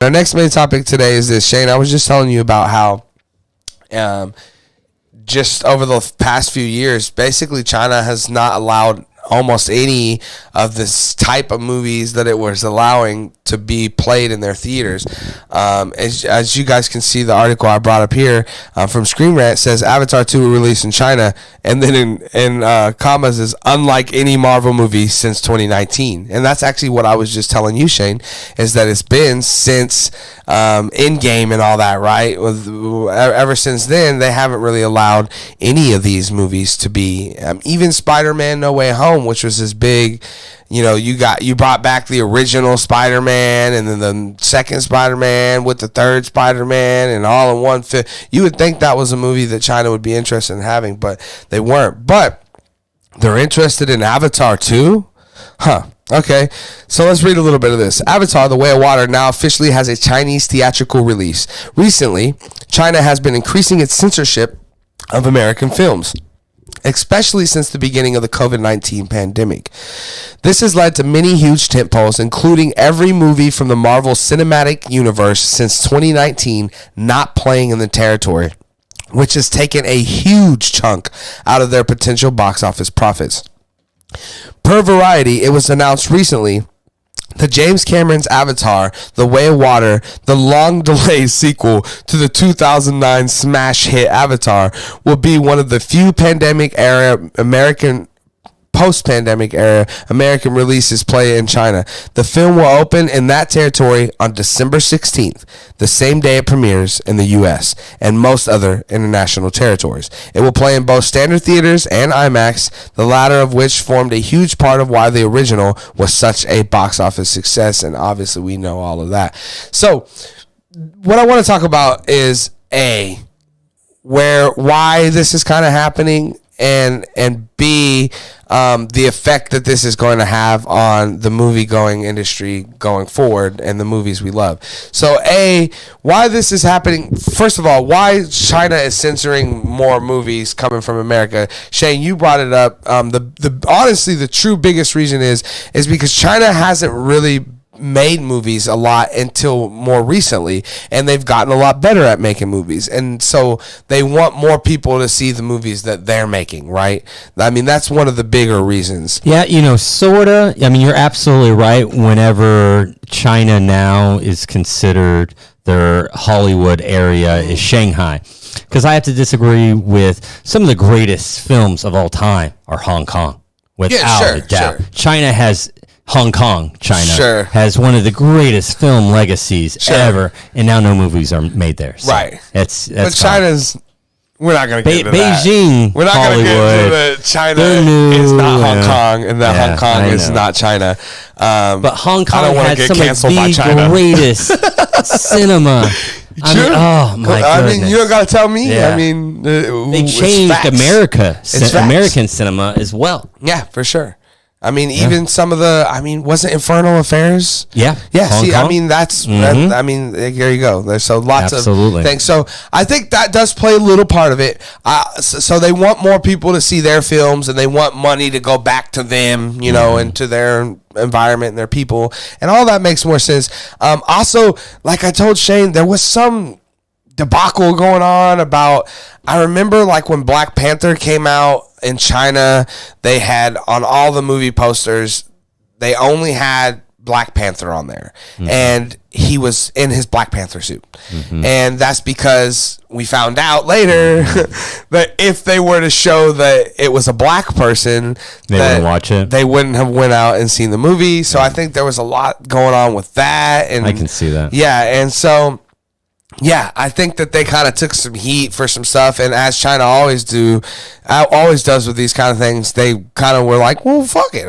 Our next main topic today is this, Shane. I was just telling you about how just over the past few years, basically China has not allowed almost any of this type of movies that it was allowing to be played in their theaters. As you guys can see, the article I brought up here from Screen Rant says Avatar 2 will release in China, and then in commas is unlike any Marvel movie since 2019. And that's actually what I was just telling you, Shane, is that it's been since Endgame and all that, right? Ever since then, they haven't really allowed any of these movies to be, even Spider-Man No Way Home, which was this big, you brought back the original Spider-Man and then the second Spider-Man with the third Spider-Man and all in one film. You would think that was a movie that China would be interested in having, but they weren't. But they're interested in Avatar 2? Huh. Okay, so let's read a little bit of this. Avatar: The Way of Water now officially has a Chinese theatrical release. Recently, China has been increasing its censorship of American films, especially since the beginning of the COVID-19 pandemic. This has led to many huge tentpoles, including every movie from the Marvel Cinematic Universe since 2019 not playing in the territory, which has taken a huge chunk out of their potential box office profits. Per Variety, it was announced recently that James Cameron's Avatar: The Way of Water, the long-delayed sequel to the 2009 smash hit Avatar, will be one of the few post-pandemic era American releases play in China. The film will open in that territory on December 16th, the same day it premieres in the U.S. and most other international territories. It will play in both standard theaters and IMAX, the latter of which formed a huge part of why the original was such a box office success, and obviously we know all of that. So, what I want to talk about is why this is kind of happening, and B, the effect that this is going to have on the movie-going industry going forward and the movies we love. So, why this is happening. First of all, why China is censoring more movies coming from America. Shane, you brought it up. Honestly, the true biggest reason is because China hasn't really made movies a lot until more recently, and they've gotten a lot better at making movies, and so they want more people to see the movies that they're making, right? I mean, that's one of the bigger reasons. Yeah, sorta. I mean, you're absolutely right. Whenever China now is considered their Hollywood area is Shanghai, because I have to disagree with some of the greatest films of all time are Hong Kong, without a doubt. Sure. China has China has one of the greatest film legacies ever, and now no movies are made there. So right. That's but China's. We're not going to get into Beijing, that. We're not going to get into that. China is not Hong Kong, and that Hong Kong is not China. But Hong Kong had some of the greatest cinema. True. I mean, you don't got to tell me. Yeah. I mean, they changed American cinema as well. Yeah, for sure. I mean, even some of wasn't Infernal Affairs? Yeah. Yeah. See, I mean, there you go. There's lots of things. So I think that does play a little part of it. So they want more people to see their films, and they want money to go back to them, and to their environment and their people, and all that makes more sense. Also, like I told Shane, there was some debacle going on about, I remember like when Black Panther came out in China, they had on all the movie posters, they only had Black Panther on there, and he was in his Black Panther suit, and that's because we found out later that if they were to show that it was a black person, they wouldn't watch it. They wouldn't have went out and seen the movie. So I think there was a lot going on with that, and I can see that. Yeah, and so. Yeah, I think that they kind of took some heat for some stuff, and as China always does with these kind of things, they kind of were like, "Well, fuck it,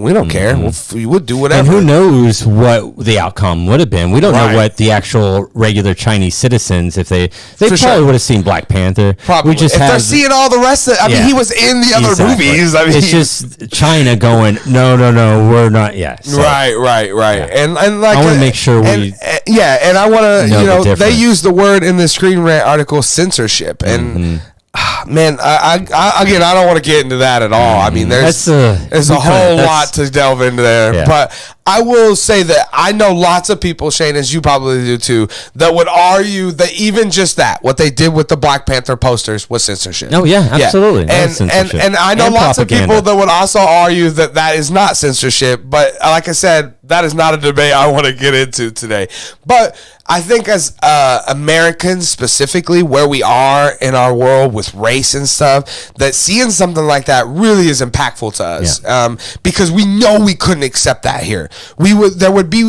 we don't care. We would do whatever." And who knows what the outcome would have been? We don't know what the actual regular Chinese citizens, if they probably would have seen Black Panther. Probably. We just if they're seeing all the rest of, I mean, he was in the other movies. I mean, it's just China going, no, we're not. Yeah, so, right. Yeah. And like I want to make sure and I want to, they use the word in the Screen Rant article, censorship, and man, again, I don't want to get into that at all. I mean, there's a whole lot to delve into there. Yeah. But I will say that I know lots of people, Shane, as you probably do too, that would argue that even just that, what they did with the Black Panther posters was censorship. Oh, yeah, absolutely. Yeah. And I know lots of people that would also argue that that is not censorship. But like I said, that is not a debate I want to get into today. But I think as Americans specifically, where we are in our world with race and stuff, that seeing something like that really is impactful to us. Yeah. Because we know we couldn't accept that here. There would be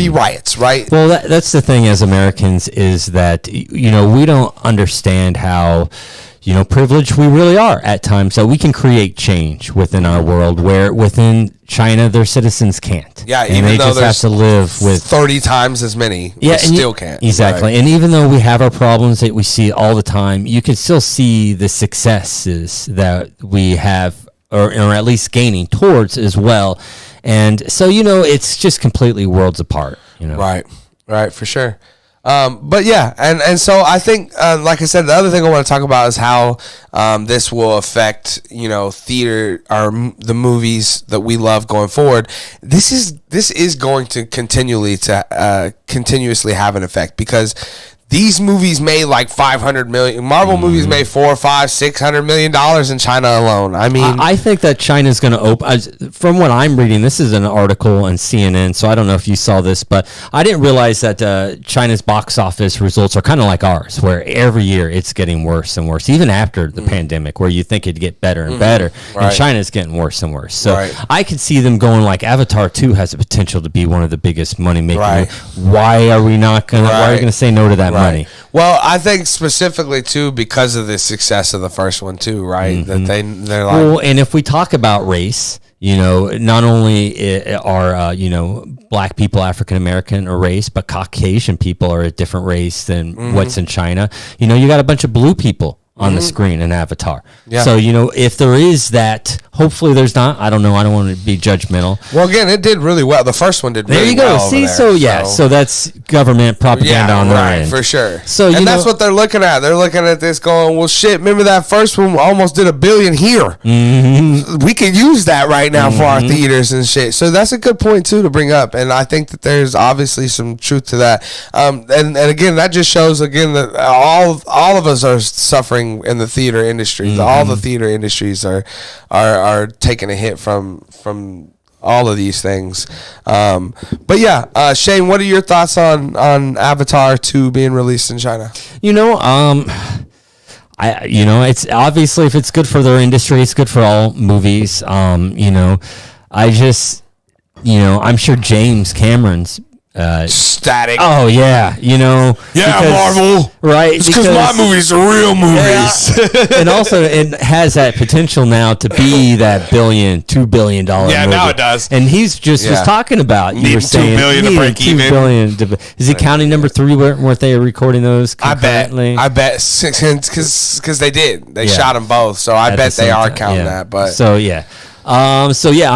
riots, right? Well, that's the thing as Americans is that, we don't understand how, privileged we really are at times. So we can create change within our world where within China, their citizens can't. Yeah, and even they though just have to live with 30 times as many. Yeah, still can't. Exactly. Right. And even though we have our problems that we see all the time, you can still see the successes that we have or at least gaining towards as well. And so, it's just completely worlds apart, Right, for sure. But yeah, and so I think, like I said, the other thing I want to talk about is how this will affect, theater or the movies that we love going forward. This is going to continuously have an effect because these movies made like $500 million. Marvel movies made $400, $500, $600 million in China alone. I mean, I think that China's going to open. From what I'm reading, this is an article on CNN, so I don't know if you saw this, but I didn't realize that China's box office results are kind of like ours, where every year it's getting worse and worse, even after the pandemic, where you think it'd get better and better, and China's getting worse and worse. So I could see them going like Avatar 2 has the potential to be one of the biggest money making. Why are we not going to? Why are you going to say no to that? Money. Well, I think specifically too because of the success of the first one too, right? That they're like. Well, and if we talk about race, not only are black people African American or race, but Caucasian people are a different race than what's in China. You got a bunch of blue people on the screen in Avatar. Yeah. So, if there is that, hopefully there's not. I don't know. I don't want to be judgmental. Well, again, it did really well. The first one did really well. There you go. See, so that's government propaganda on their end. For sure. So, that's what they're looking at. They're looking at this going, well, shit, remember that first one almost did $1 billion here. Mm-hmm. We could use that right now for our theaters and shit. So that's a good point, too, to bring up. And I think that there's obviously some truth to that. And again, that just shows, again, that all of us are suffering in the theater industry. All the theater industries are taking a hit from all of these things. But yeah, Shane, what are your thoughts on Avatar 2 being released in China? It's obviously if it's good for their industry, it's good for all movies. I'm sure James Cameron's static. Oh yeah, Marvel, right? It's because my movies are real movies, and also it has that potential now to be that $2 billion. Yeah, movie. Now it does. And he's just was talking about you were saying $2 billion to break even. $2 billion. Is he counting number 3? Weren't they recording those concurrently? I bet because they did. They shot them both, so I bet they are counting that. But so yeah. I'm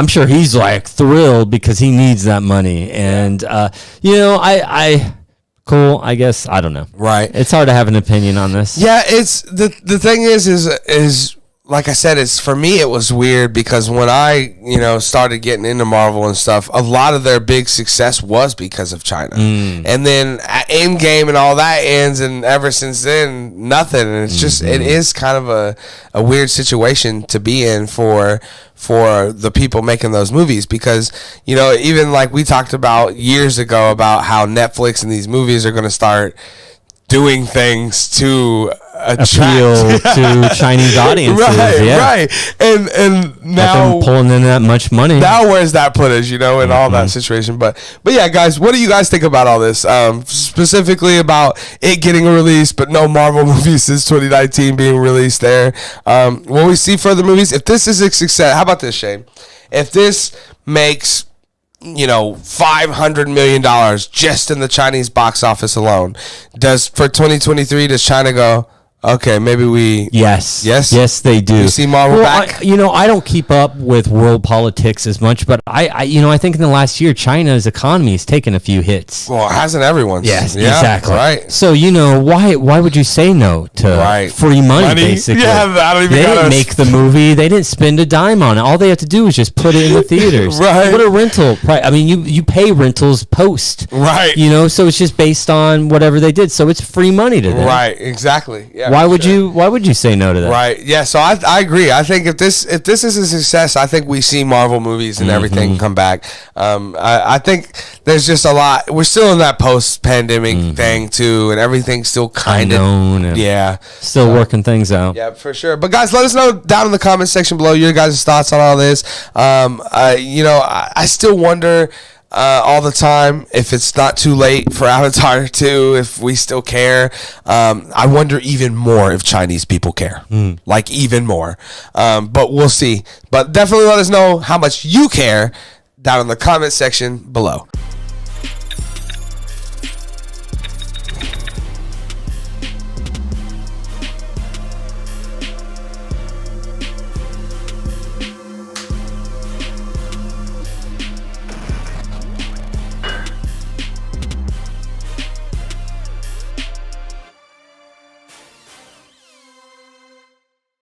sure he's like thrilled because he needs that money, and cool. I guess I don't know. Right. It's hard to have an opinion on this. Yeah, it's the thing is like I said, it's for me it was weird because when I started getting into Marvel and stuff, a lot of their big success was because of China, and then Endgame and all that ends, and ever since then nothing. And it's just it is kind of a weird situation to be in for the people making those movies because even like we talked about years ago about how Netflix and these movies are going to start doing things to appeal to Chinese audiences, right. And now pulling in that much money. Now where's that put us, in all that situation? But yeah, guys, what do you guys think about all this? Specifically about it getting a release, but no Marvel movies since 2019 being released there. Will we see further movies? If this is a success, how about this, Shane? If this makes $500 million just in the Chinese box office alone, for 2023, does China go, Okay, maybe we. Yes. Yes? Yes, they do. You see Marvel back? I don't keep up with world politics as much, but I think in the last year, China's economy has taken a few hits. Well, hasn't everyone's? Yes, Yeah, exactly. Right. So why would you say no to free money? Basically, Yeah, I don't even they gotta- didn't make the movie. They didn't spend a dime on it. All they have to do is just put it in the theaters. Right. What a rental price. I mean, you pay rentals post. Right. So it's just based on whatever they did. So it's free money to them. Right. Exactly. Yeah. Why for would sure. Why would you say no to that? Right. Yeah. So I agree. I think if this is a success, I think we see Marvel movies and everything come back. I think there's just a lot. We're still in that post-pandemic thing too, and everything's still kind Unknown of and yeah. Still working things out. Yeah, for sure. But guys, let us know down in the comment section below your guys' thoughts on all this. I still wonder all the time if it's not too late for Avatar 2, if we still care. I wonder even more if Chinese people care. Like even more. But we'll see. But definitely let us know how much you care down in the comment section below.